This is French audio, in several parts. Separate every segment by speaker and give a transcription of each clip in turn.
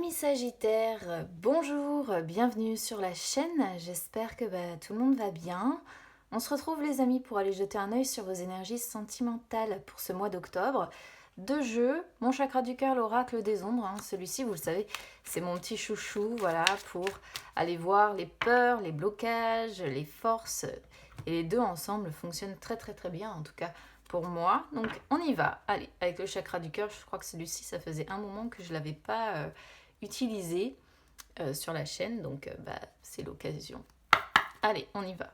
Speaker 1: Amis Sagittaires, bonjour, bienvenue sur la chaîne, j'espère que tout le monde va bien. On se retrouve les amis pour aller jeter un œil sur vos énergies sentimentales pour ce mois d'octobre. De jeu, mon chakra du cœur, l'oracle des ombres, celui-ci vous le savez, c'est mon petit chouchou, voilà, pour aller voir les peurs, les blocages, les forces. Et les deux ensemble fonctionnent très bien en tout cas pour moi. Donc on y va. Allez, avec le chakra du cœur, je crois que celui-ci, ça faisait un moment que je ne l'avais pas utilisé sur la chaîne. Donc c'est l'occasion. Allez, on y va.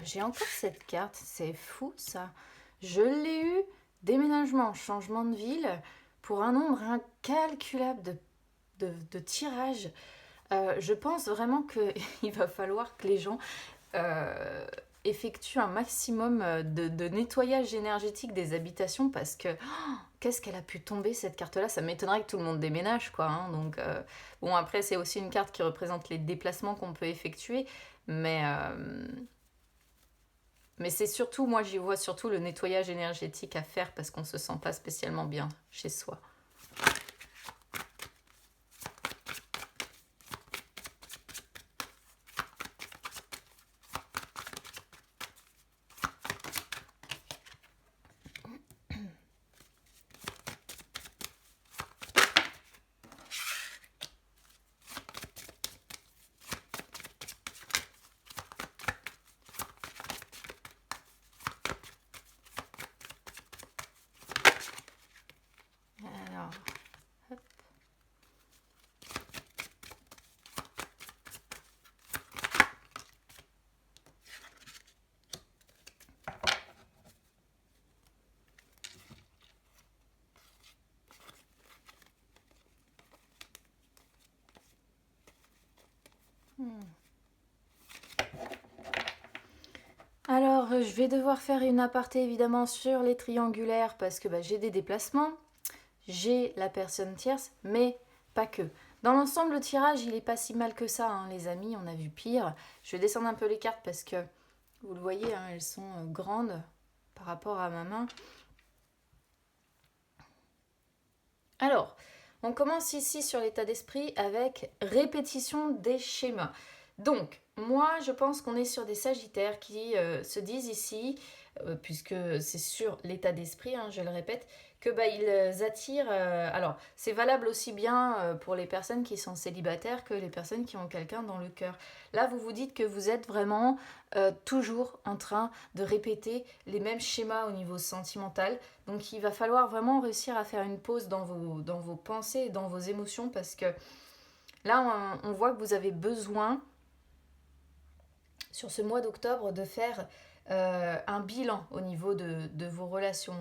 Speaker 1: J'ai encore cette carte, c'est fou ça. Je l'ai eu, déménagement, changement de ville, pour un nombre incalculable de tirages. Je pense vraiment qu'il va falloir que les gens effectuent un maximum de nettoyage énergétique des habitations parce que qu'est-ce qu'elle a pu tomber cette carte-là. Ça m'étonnerait que tout le monde déménage quoi. Donc bon, après c'est aussi une carte qui représente les déplacements qu'on peut effectuer, mais c'est surtout, moi j'y vois surtout le nettoyage énergétique à faire parce qu'on se sent pas spécialement bien chez soi. Alors, hop. Alors, je vais devoir faire une aparté évidemment sur les triangulaires parce que j'ai des déplacements, j'ai la personne tierce, mais pas que. Dans l'ensemble, le tirage, il n'est pas si mal que ça, les amis, on a vu pire. Je vais descendre un peu les cartes parce que, vous le voyez, elles sont grandes par rapport à ma main. Alors, on commence ici sur l'état d'esprit avec répétition des schémas. Donc, moi, je pense qu'on est sur des sagittaires qui se disent ici, puisque c'est sur l'état d'esprit, je le répète, que ils attirent... alors, c'est valable aussi bien pour les personnes qui sont célibataires que les personnes qui ont quelqu'un dans le cœur. Là, vous vous dites que vous êtes vraiment toujours en train de répéter les mêmes schémas au niveau sentimental. Donc, il va falloir vraiment réussir à faire une pause dans vos pensées et dans vos émotions parce que là, on voit que vous avez besoin sur ce mois d'octobre de faire un bilan au niveau de vos relations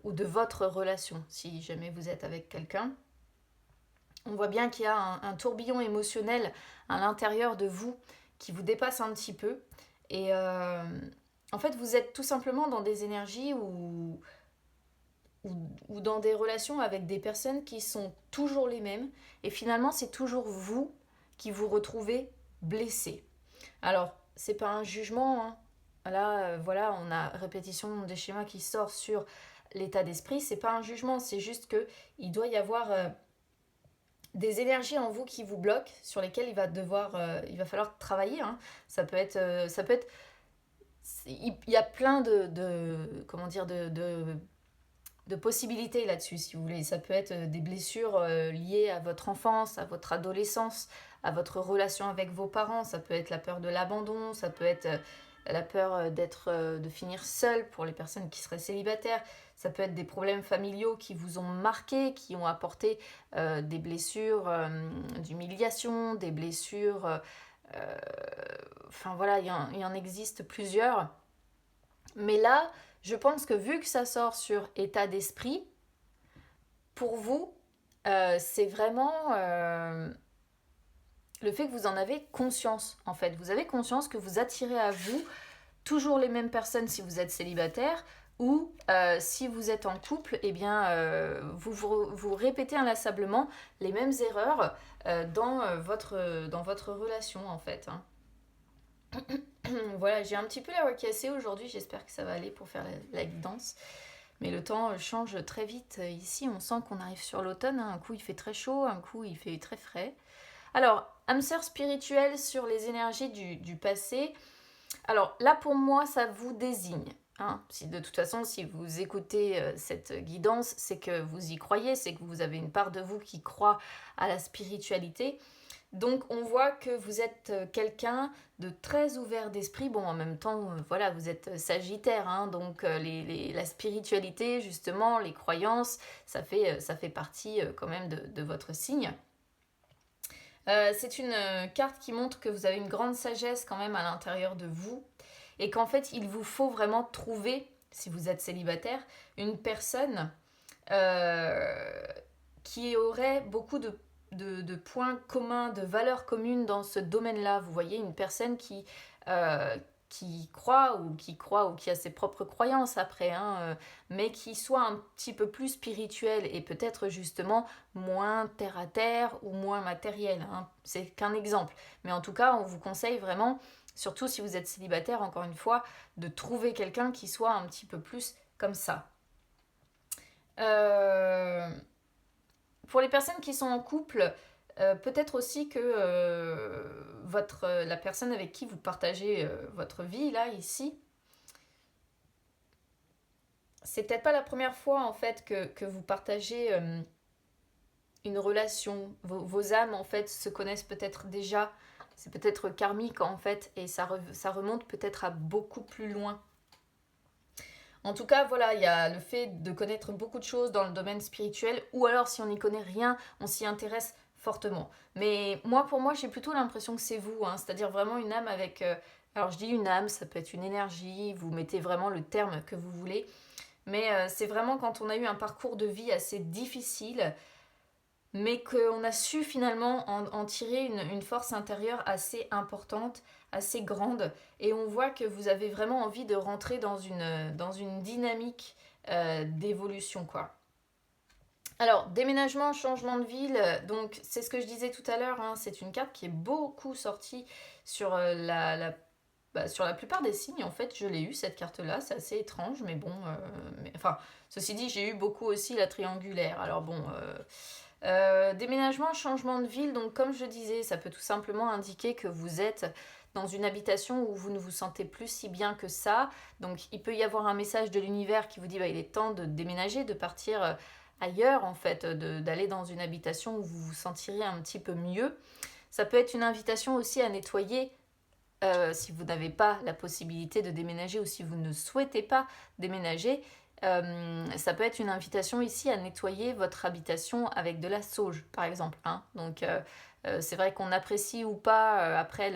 Speaker 1: ou de votre relation si jamais vous êtes avec quelqu'un. On voit bien qu'il y a un tourbillon émotionnel à l'intérieur de vous qui vous dépasse un petit peu et en fait vous êtes tout simplement dans des énergies ou dans des relations avec des personnes qui sont toujours les mêmes et finalement c'est toujours vous qui vous retrouvez blessé. Alors, c'est pas un jugement. Là, voilà, on a répétition des schémas qui sort sur l'état d'esprit. C'est pas un jugement, c'est juste que il doit y avoir des énergies en vous qui vous bloquent, sur lesquelles il va falloir travailler. Ça peut être, il y a plein comment dire, de possibilités là-dessus, si vous voulez. Ça peut être des blessures liées à votre enfance, à votre adolescence, à votre relation avec vos parents. Ça peut être la peur de l'abandon, ça peut être la peur de finir seul pour les personnes qui seraient célibataires. Ça peut être des problèmes familiaux qui vous ont marqué, qui ont apporté des blessures d'humiliation, des blessures... enfin voilà, il y en existe plusieurs. Mais là, je pense que vu que ça sort sur état d'esprit, pour vous, c'est vraiment le fait que vous en avez conscience, en fait. Vous avez conscience que vous attirez à vous toujours les mêmes personnes si vous êtes célibataire, ou si vous êtes en couple, eh bien, vous répétez inlassablement les mêmes erreurs dans votre relation, en fait. Hein. Voilà, j'ai un petit peu la voix cassée aujourd'hui, j'espère que ça va aller pour faire la guidance. Mais le temps change très vite. Ici, on sent qu'on arrive sur l'automne. Hein. Un coup, il fait très chaud, un coup, il fait très frais. Alors, âme sœur spirituelle sur les énergies du passé. Alors là, pour moi, ça vous désigne. Hein. Si, de toute façon, si vous écoutez cette guidance, c'est que vous y croyez, c'est que vous avez une part de vous qui croit à la spiritualité. Donc on voit que vous êtes quelqu'un de très ouvert d'esprit. Bon, en même temps, voilà, vous êtes sagittaire, hein, donc la spiritualité, justement, les croyances, ça fait partie quand même de votre signe. C'est une carte qui montre que vous avez une grande sagesse quand même à l'intérieur de vous et qu'en fait, il vous faut vraiment trouver, si vous êtes célibataire, une personne euh, qui aurait beaucoup de points communs, de valeurs communes dans ce domaine-là. Vous voyez, une personne qui croit ou qui a ses propres croyances après, hein, mais qui soit un petit peu plus spirituelle et peut-être justement moins terre à terre ou moins matériel. Hein. C'est qu'un exemple. Mais en tout cas, on vous conseille vraiment, surtout si vous êtes célibataire, encore une fois, de trouver quelqu'un qui soit un petit peu plus comme ça. Euh, pour les personnes qui sont en couple, peut-être aussi que la personne avec qui vous partagez votre vie, là, ici, c'est peut-être pas la première fois, en fait, que vous partagez une relation. Vos âmes, en fait, se connaissent peut-être déjà. C'est peut-être karmique, en fait, et ça remonte peut-être à beaucoup plus loin. En tout cas, voilà, il y a le fait de connaître beaucoup de choses dans le domaine spirituel, ou alors si on n'y connaît rien, on s'y intéresse fortement. Mais moi, pour moi, j'ai plutôt l'impression que c'est vous, hein, c'est-à-dire vraiment une âme avec... alors je dis une âme, ça peut être une énergie, vous mettez vraiment le terme que vous voulez, mais c'est vraiment quand on a eu un parcours de vie assez difficile, mais qu'on a su finalement en tirer une force intérieure assez importante, assez grande, et on voit que vous avez vraiment envie de rentrer dans une dynamique d'évolution, quoi. Alors, déménagement, changement de ville, donc c'est ce que je disais tout à l'heure, hein, c'est une carte qui est beaucoup sortie sur sur la plupart des signes, en fait, je l'ai eu cette carte-là, c'est assez étrange, mais bon, enfin, ceci dit, j'ai eu beaucoup aussi la triangulaire, alors bon, déménagement, changement de ville, donc comme je disais, ça peut tout simplement indiquer que vous êtes dans une habitation où vous ne vous sentez plus si bien que ça. Donc il peut y avoir un message de l'univers qui vous dit bah, il est temps de déménager, de partir ailleurs en fait, d'aller dans une habitation où vous vous sentirez un petit peu mieux. Ça peut être une invitation aussi à nettoyer si vous n'avez pas la possibilité de déménager ou si vous ne souhaitez pas déménager. Ça peut être une invitation ici à nettoyer votre habitation avec de la sauge, par exemple. Hein. Donc, c'est vrai qu'on apprécie ou pas après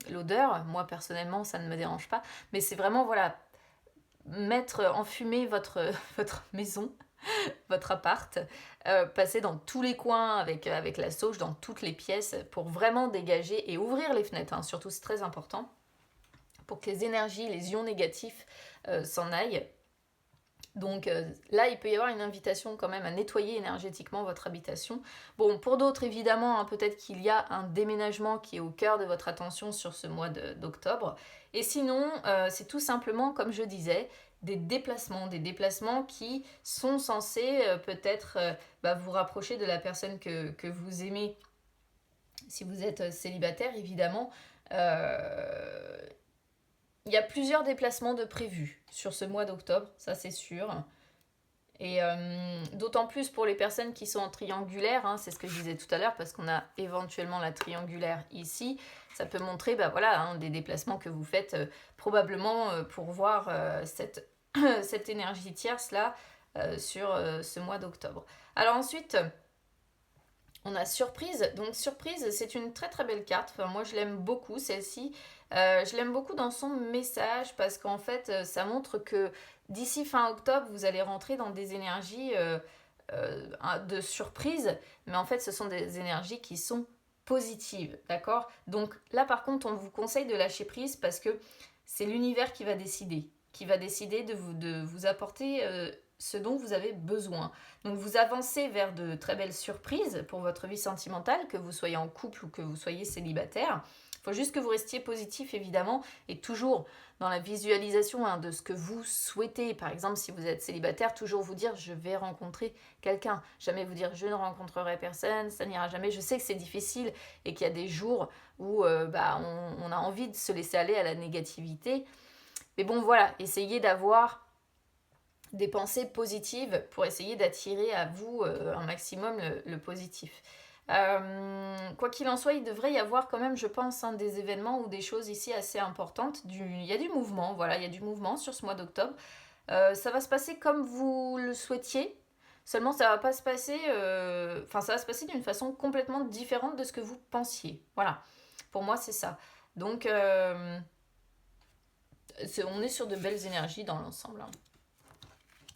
Speaker 1: l'odeur. Moi, personnellement, ça ne me dérange pas. Mais c'est vraiment, voilà, mettre, enfumer votre maison, votre appart, passer dans tous les coins avec la sauge, dans toutes les pièces, pour vraiment dégager et ouvrir les fenêtres. Hein. Surtout, c'est très important pour que les énergies, les ions négatifs s'en aillent. Donc là, il peut y avoir une invitation quand même à nettoyer énergétiquement votre habitation. Bon, pour d'autres, évidemment, hein, peut-être qu'il y a un déménagement qui est au cœur de votre attention sur ce mois d'octobre. Et sinon, c'est tout simplement, comme je disais, des déplacements qui sont censés peut-être vous rapprocher de la personne que vous aimez. Si vous êtes célibataire, évidemment, il y a plusieurs déplacements de prévus sur ce mois d'octobre, ça c'est sûr. Et d'autant plus pour les personnes qui sont en triangulaire, hein, c'est ce que je disais tout à l'heure, parce qu'on a éventuellement la triangulaire ici. Ça peut montrer voilà, hein, des déplacements que vous faites probablement pour voir cette énergie tierce là sur ce mois d'octobre. Alors ensuite, on a surprise. Donc surprise, c'est une très très belle carte. Enfin, moi je l'aime beaucoup celle-ci. Je l'aime beaucoup dans son message parce qu'en fait ça montre que d'ici fin octobre vous allez rentrer dans des énergies de surprise, mais en fait ce sont des énergies qui sont positives, d'accord? Donc là par contre on vous conseille de lâcher prise parce que c'est l'univers qui va décider de vous apporter ce dont vous avez besoin. Donc vous avancez vers de très belles surprises pour votre vie sentimentale, que vous soyez en couple ou que vous soyez célibataire. Il faut juste que vous restiez positif évidemment et toujours dans la visualisation de ce que vous souhaitez. Par exemple, si vous êtes célibataire, toujours vous dire je vais rencontrer quelqu'un. Jamais vous dire je ne rencontrerai personne, ça n'ira jamais. Je sais que c'est difficile et qu'il y a des jours où on a envie de se laisser aller à la négativité. Mais bon voilà, essayez d'avoir des pensées positives pour essayer d'attirer à vous un maximum le positif. Quoi qu'il en soit, il devrait y avoir quand même, je pense, des événements ou des choses ici assez importantes. Il y a du mouvement, voilà, il y a du mouvement sur ce mois d'octobre. Ça va se passer comme vous le souhaitiez, seulement ça va pas se passer, ça va se passer d'une façon complètement différente de ce que vous pensiez. Voilà, pour moi c'est ça. Donc, on est sur de belles énergies dans l'ensemble.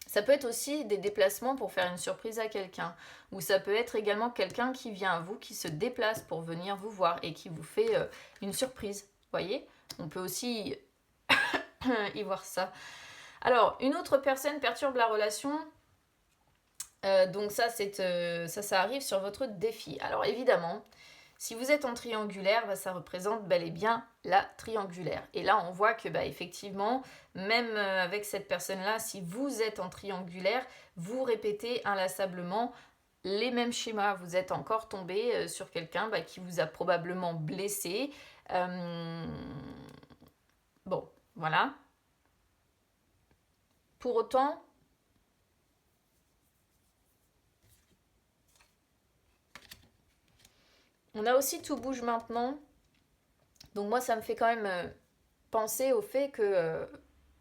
Speaker 1: Ça peut être aussi des déplacements pour faire une surprise à quelqu'un. Ou ça peut être également quelqu'un qui vient à vous, qui se déplace pour venir vous voir et qui vous fait une surprise. Vous voyez? On peut aussi y voir ça. Alors, une autre personne perturbe la relation. Donc ça arrive sur votre défi. Alors évidemment, si vous êtes en triangulaire, ça représente bel et bien la triangulaire. Et là, on voit que effectivement, même avec cette personne-là, si vous êtes en triangulaire, vous répétez inlassablement les mêmes schémas. Vous êtes encore tombé sur quelqu'un qui vous a probablement blessé. Bon, voilà. Pour autant, on a aussi Tout bouge maintenant. Donc moi, ça me fait quand même penser au fait que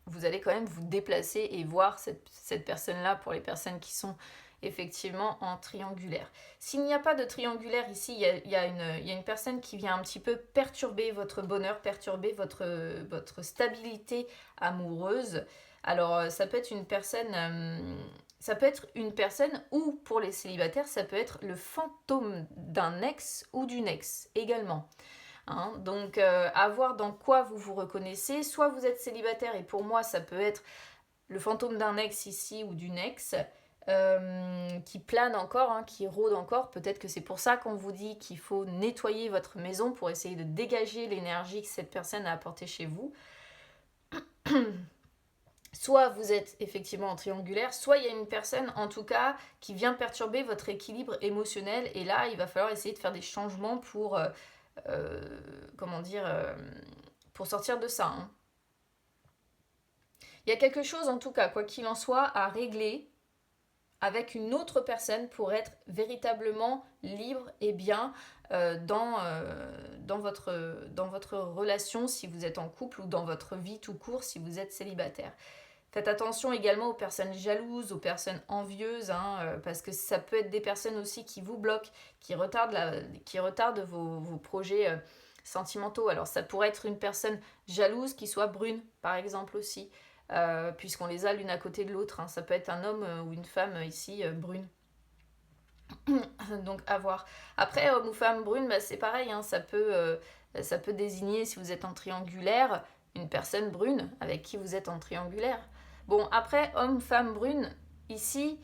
Speaker 1: vous allez quand même vous déplacer et voir cette personne-là pour les personnes qui sont effectivement en triangulaire. S'il n'y a pas de triangulaire ici, il y a une personne qui vient un petit peu perturber votre bonheur, perturber votre stabilité amoureuse. Alors ça peut être une personne ou pour les célibataires, ça peut être le fantôme d'un ex ou d'une ex également. Donc à voir dans quoi vous vous reconnaissez. Soit vous êtes célibataire et pour moi ça peut être le fantôme d'un ex ici ou d'une ex qui plane encore, qui rôde encore. Peut-être que c'est pour ça qu'on vous dit qu'il faut nettoyer votre maison pour essayer de dégager l'énergie que cette personne a apportée chez vous. Soit vous êtes effectivement en triangulaire, soit il y a une personne en tout cas qui vient perturber votre équilibre émotionnel et là il va falloir essayer de faire des changements pour pour sortir de ça. Il y a quelque chose en tout cas, quoi qu'il en soit, à régler avec une autre personne pour être véritablement libre et bien dans votre relation si vous êtes en couple ou dans votre vie tout court si vous êtes célibataire. Faites attention également aux personnes jalouses, aux personnes envieuses, parce que ça peut être des personnes aussi qui vous bloquent, qui retardent vos projets sentimentaux. Alors ça pourrait être une personne jalouse qui soit brune, par exemple aussi, puisqu'on les a l'une à côté de l'autre. Ça peut être un homme ou une femme ici brune. Donc à voir. Après, homme ou femme brune, c'est pareil, ça peut désigner, si vous êtes en triangulaire, une personne brune avec qui vous êtes en triangulaire. Bon, après, homme, femme, brune, ici,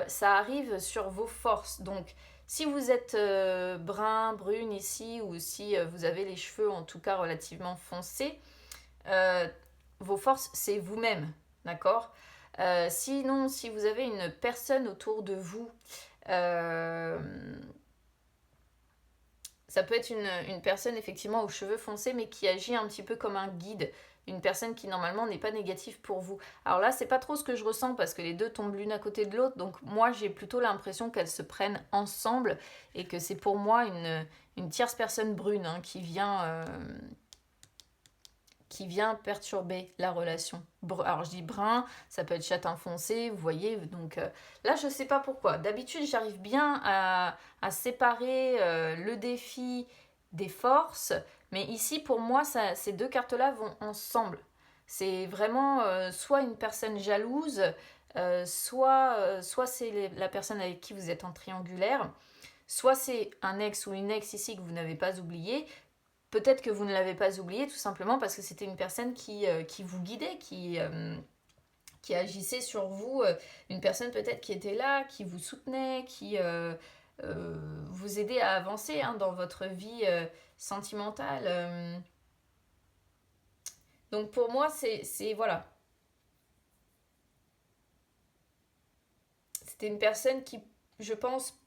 Speaker 1: ça arrive sur vos forces. Donc, si vous êtes brun, brune ici, ou si vous avez les cheveux en tout cas relativement foncés, vos forces, c'est vous-même, d'accord ? Sinon, si vous avez une personne autour de vous, ça peut être une personne effectivement aux cheveux foncés, mais qui agit un petit peu comme un guide. Une personne qui normalement n'est pas négative pour vous. Alors là, c'est pas trop ce que je ressens parce que les deux tombent l'une à côté de l'autre. Donc moi, j'ai plutôt l'impression qu'elles se prennent ensemble et que c'est pour moi une tierce personne brune qui vient perturber la relation. Alors je dis brun, ça peut être châtain foncé, vous voyez. Donc là, je sais pas pourquoi. D'habitude, j'arrive bien à séparer le défi des forces. Mais ici, pour moi, ces deux cartes-là vont ensemble. C'est vraiment soit une personne jalouse soit c'est la personne avec qui vous êtes en triangulaire, soit c'est un ex ou une ex ici que vous n'avez pas oublié. Peut-être que vous ne l'avez pas oublié tout simplement parce que c'était une personne qui vous guidait, qui agissait sur vous, une personne peut-être qui était là, qui vous soutenait, qui vous aidait à avancer dans votre vie sentimentale. Donc pour moi, voilà. C'était une personne qui, je pense,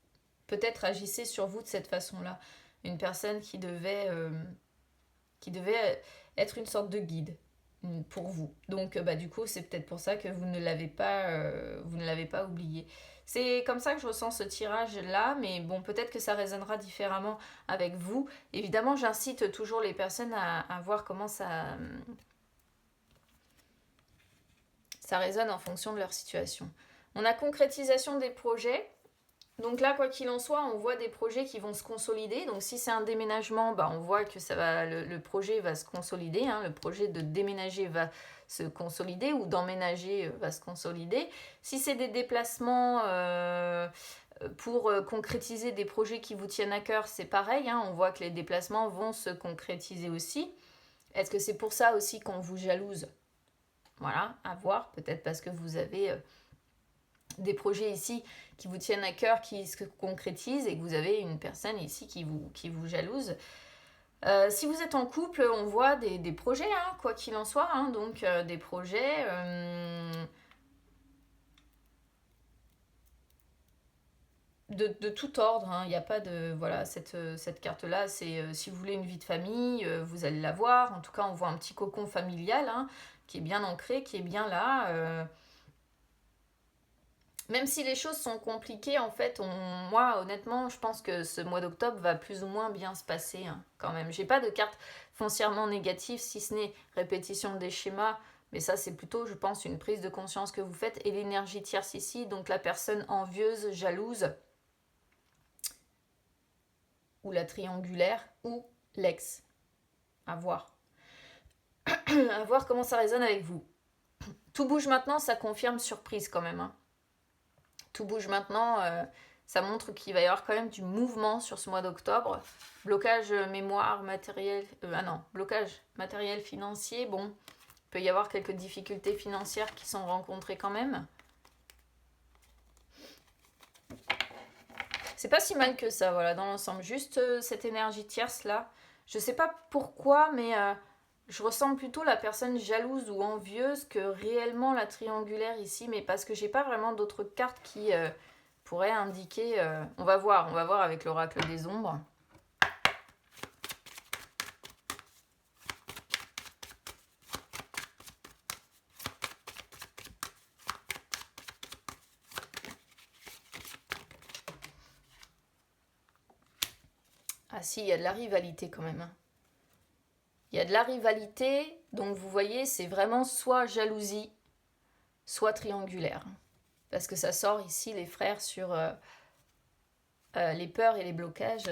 Speaker 1: peut-être agissait sur vous de cette façon-là. Une personne qui devait être une sorte de guide pour vous. Donc du coup, c'est peut-être pour ça que vous ne l'avez pas oublié. C'est comme ça que je ressens ce tirage-là, mais bon, peut-être que ça résonnera différemment avec vous. Évidemment, j'incite toujours les personnes à voir comment ça résonne en fonction de leur situation. On a concrétisation des projets. Donc là, quoi qu'il en soit, on voit des projets qui vont se consolider. Donc si c'est un déménagement, on voit que le projet va se consolider. Le projet de déménager va se consolider ou d'emménager va se consolider. Si c'est des déplacements pour concrétiser des projets qui vous tiennent à cœur, c'est pareil. On voit que les déplacements vont se concrétiser aussi. Est-ce que c'est pour ça aussi qu'on vous jalouse? Voilà, à voir. Peut-être parce que vous avez des projets ici qui vous tiennent à cœur, qui se concrétisent et que vous avez une personne ici qui vous jalouse. Si vous êtes en couple, on voit des projets, quoi qu'il en soit, donc des projets de tout ordre. Il n'y a pas de... Voilà, cette carte-là, c'est si vous voulez une vie de famille, vous allez l'avoir. En tout cas, on voit un petit cocon familial qui est bien ancré, qui est bien là. Même si les choses sont compliquées, en fait, moi, honnêtement, je pense que ce mois d'octobre va plus ou moins bien se passer, quand même. J'ai pas de carte foncièrement négative, si ce n'est répétition des schémas, mais ça, c'est plutôt, je pense, une prise de conscience que vous faites. Et l'énergie tierce ici, donc la personne envieuse, jalouse, ou la triangulaire, ou l'ex. À voir. À voir comment ça résonne avec vous. Tout bouge maintenant, ça confirme surprise quand même, Tout bouge maintenant, ça montre qu'il va y avoir quand même du mouvement sur ce mois d'octobre. Blocage mémoire, matériel... blocage matériel financier. Bon, il peut y avoir quelques difficultés financières qui sont rencontrées quand même. C'est pas si mal que ça, voilà, dans l'ensemble. Juste cette énergie tierce là. Je sais pas pourquoi, mais je ressens plutôt la personne jalouse ou envieuse que réellement la triangulaire ici, mais parce que j'ai pas vraiment d'autres cartes qui pourraient indiquer... On va voir avec l'oracle des ombres. Ah si, il y a de la rivalité quand même. Il y a de la rivalité, donc vous voyez, c'est vraiment soit jalousie, soit triangulaire. Parce que ça sort ici, les frères, sur les peurs et les blocages.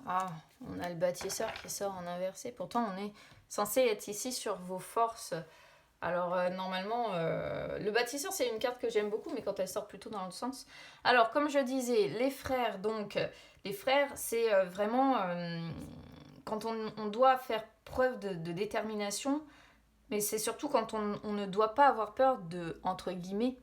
Speaker 1: Ah, on a le bâtisseur qui sort en inversé. Pourtant, on est censé être ici sur vos forces. Alors, normalement, le bâtisseur, c'est une carte que j'aime beaucoup, mais quand elle sort plutôt dans le sens. Alors, comme je disais, les frères, donc, les frères, c'est vraiment quand on doit faire preuve de détermination, mais c'est surtout quand on ne doit pas avoir peur de, entre guillemets,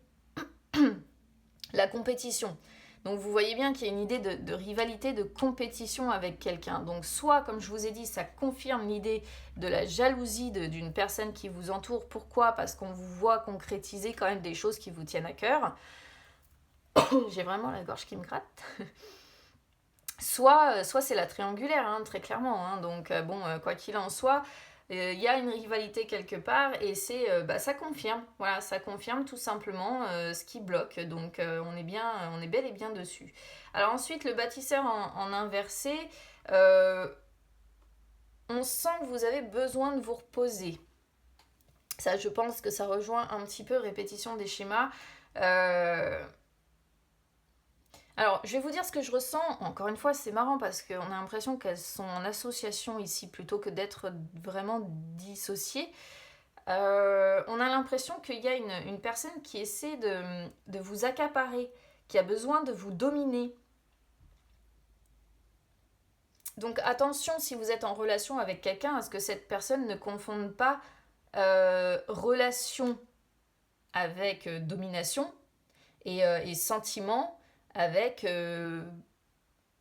Speaker 1: la compétition. Donc vous voyez bien qu'il y a une idée de rivalité, de compétition avec quelqu'un. Donc soit, comme je vous ai dit, ça confirme l'idée de la jalousie d'une personne qui vous entoure. Pourquoi? Parce qu'on vous voit concrétiser quand même des choses qui vous tiennent à cœur. J'ai vraiment la gorge qui me gratte. Soit c'est la triangulaire, très clairement. Donc quoi qu'il en soit, il y a une rivalité quelque part et ça confirme. Voilà, ça confirme tout simplement ce qui bloque. Donc on est bel et bien dessus. Alors ensuite, le bâtisseur en inversé, on sent que vous avez besoin de vous reposer. Ça, je pense que ça rejoint un petit peu répétition des schémas. Alors, je vais vous dire ce que je ressens. Encore une fois, c'est marrant parce qu'on a l'impression qu'elles sont en association ici plutôt que d'être vraiment dissociées. On a l'impression qu'il y a une personne qui essaie de vous accaparer, qui a besoin de vous dominer. Donc attention si vous êtes en relation avec quelqu'un à ce que cette personne ne confonde pas relation avec domination et sentiment avec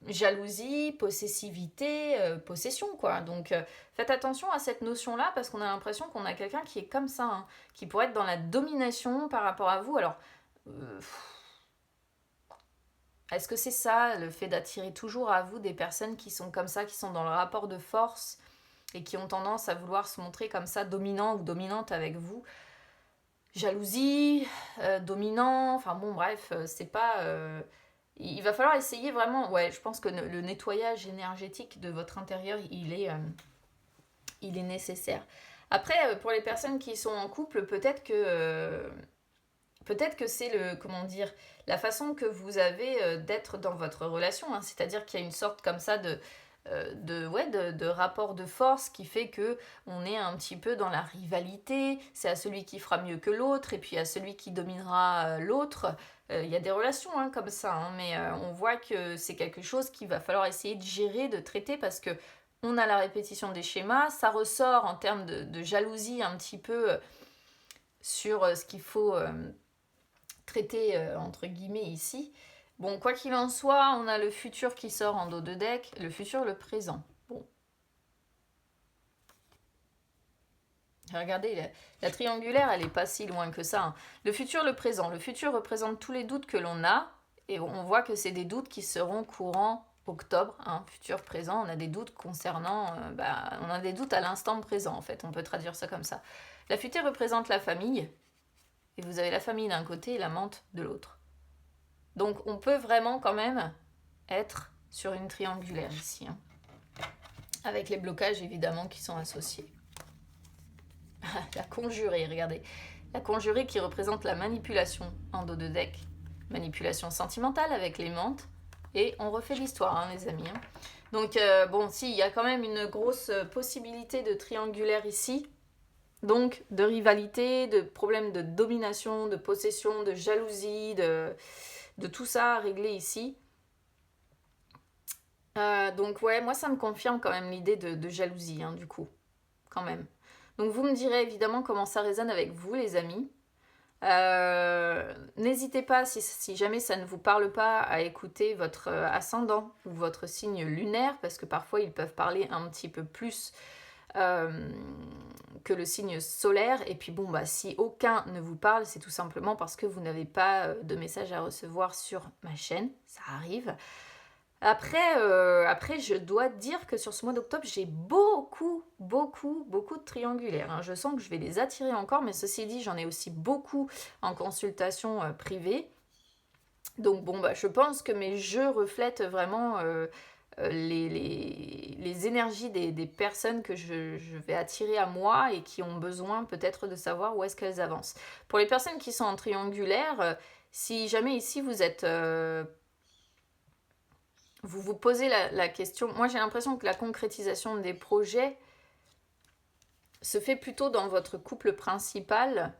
Speaker 1: jalousie, possessivité, possession quoi. Donc faites attention à cette notion-là parce qu'on a l'impression qu'on a quelqu'un qui est comme ça, hein, qui pourrait être dans la domination par rapport à vous. Alors est-ce que c'est ça, le fait d'attirer toujours à vous des personnes qui sont comme ça, qui sont dans le rapport de force et qui ont tendance à vouloir se montrer comme ça, dominant ou dominante avec vous? Jalousie, dominant, enfin bon bref, c'est pas... il va falloir essayer vraiment, ouais, je pense que le nettoyage énergétique de votre intérieur, il est nécessaire. Après, pour les personnes qui sont en couple, peut-être que c'est comment dire, la façon que vous avez d'être dans votre relation, hein, c'est-à-dire qu'il y a une sorte comme ça de rapport de force qui fait que on est un petit peu dans la rivalité, c'est à celui qui fera mieux que l'autre et puis à celui qui dominera l'autre. Il y a des relations hein, comme ça, hein, mais on voit que c'est quelque chose qu'il va falloir essayer de gérer, de traiter parce que on a la répétition des schémas, ça ressort en termes de jalousie un petit peu sur ce qu'il faut traité entre guillemets ici. Bon, quoi qu'il en soit, on a le futur qui sort en dos de deck, le futur, le présent. Bon. Regardez, la triangulaire, elle est pas si loin que ça, hein. Le futur, le présent. Le futur représente tous les doutes que l'on a, et on voit que c'est des doutes qui seront courants octobre, hein, futur, présent. On a des doutes concernant, on a des doutes à l'instant présent, en fait. On peut traduire ça comme ça. La futée représente la famille, et vous avez la famille d'un côté et la menthe de l'autre. Donc on peut vraiment quand même être sur une triangulaire ici, hein, avec les blocages évidemment qui sont associés. La conjurée, regardez. La conjurée qui représente la manipulation en dos de deck. Manipulation sentimentale avec les menthes. Et on refait l'histoire, hein, les amis. Hein. Donc bon, si, il y a quand même une grosse possibilité de triangulaire ici. Donc de rivalité, de problèmes de domination, de possession, de jalousie, de tout ça à régler ici. Donc ouais, moi ça me confirme quand même l'idée de jalousie, hein, du coup, quand même. Donc vous me direz évidemment comment ça résonne avec vous, les amis. N'hésitez pas, si jamais ça ne vous parle pas, à écouter votre ascendant ou votre signe lunaire, parce que parfois ils peuvent parler un petit peu plus que le signe solaire. Et puis bon, si aucun ne vous parle, c'est tout simplement parce que vous n'avez pas de message à recevoir sur ma chaîne, ça arrive. Après, je dois dire que sur ce mois d'octobre, j'ai beaucoup de triangulaires, hein. Je sens que je vais les attirer encore, mais ceci dit, j'en ai aussi beaucoup en consultation privée. Donc bon, je pense que mes jeux reflètent vraiment les énergies des personnes que je vais attirer à moi et qui ont besoin peut-être de savoir où est-ce qu'elles avancent. Pour les personnes qui sont en triangulaire, si jamais ici vous êtes... vous vous posez la question, moi j'ai l'impression que la concrétisation des projets se fait plutôt dans votre couple principal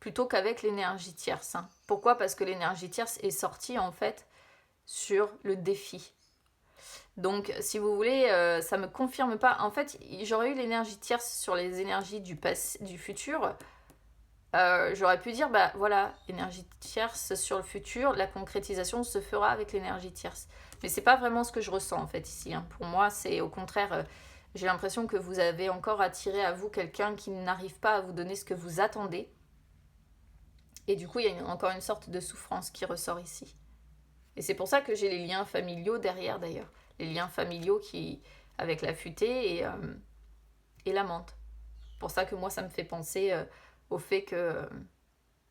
Speaker 1: plutôt qu'avec l'énergie tierce. Hein. Pourquoi ? Parce que l'énergie tierce est sortie en fait sur le défi. Donc si vous voulez, ça me confirme pas. En fait, j'aurais eu l'énergie tierce sur les énergies du futur. J'aurais pu dire, voilà, énergie tierce sur le futur, la concrétisation se fera avec l'énergie tierce. Mais c'est pas vraiment ce que je ressens en fait ici. Hein. Pour moi, c'est au contraire, j'ai l'impression que vous avez encore attiré à vous quelqu'un qui n'arrive pas à vous donner ce que vous attendez. Et du coup, il y a encore une sorte de souffrance qui ressort ici. Et c'est pour ça que j'ai les liens familiaux derrière d'ailleurs. Les liens familiaux avec la futée et la menthe. Pour ça que moi, ça me fait penser au fait que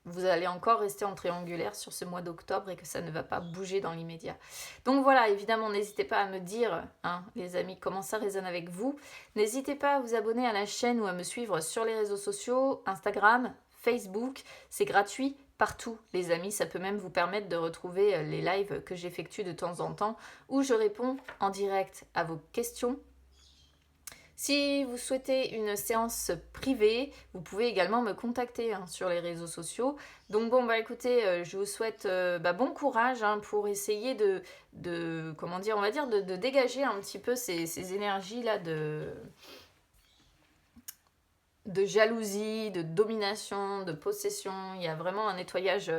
Speaker 1: vous allez encore rester en triangulaire sur ce mois d'octobre et que ça ne va pas bouger dans l'immédiat. Donc voilà, évidemment, n'hésitez pas à me dire, hein, les amis, comment ça résonne avec vous. N'hésitez pas à vous abonner à la chaîne ou à me suivre sur les réseaux sociaux, Instagram, Facebook, c'est gratuit. partout, les amis. Ça peut même vous permettre de retrouver les lives que j'effectue de temps en temps où je réponds en direct à vos questions. Si vous souhaitez une séance privée, vous pouvez également me contacter sur les réseaux sociaux. Donc bon, écoutez, je vous souhaite bon courage pour essayer comment dire, on va dire, de dégager un petit peu ces énergies-là de jalousie, de domination, de possession. Il y a vraiment un nettoyage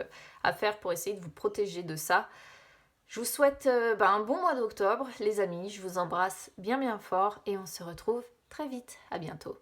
Speaker 1: à faire pour essayer de vous protéger de ça. Je vous souhaite un bon mois d'octobre, les amis. Je vous embrasse bien bien fort et on se retrouve très vite. À bientôt.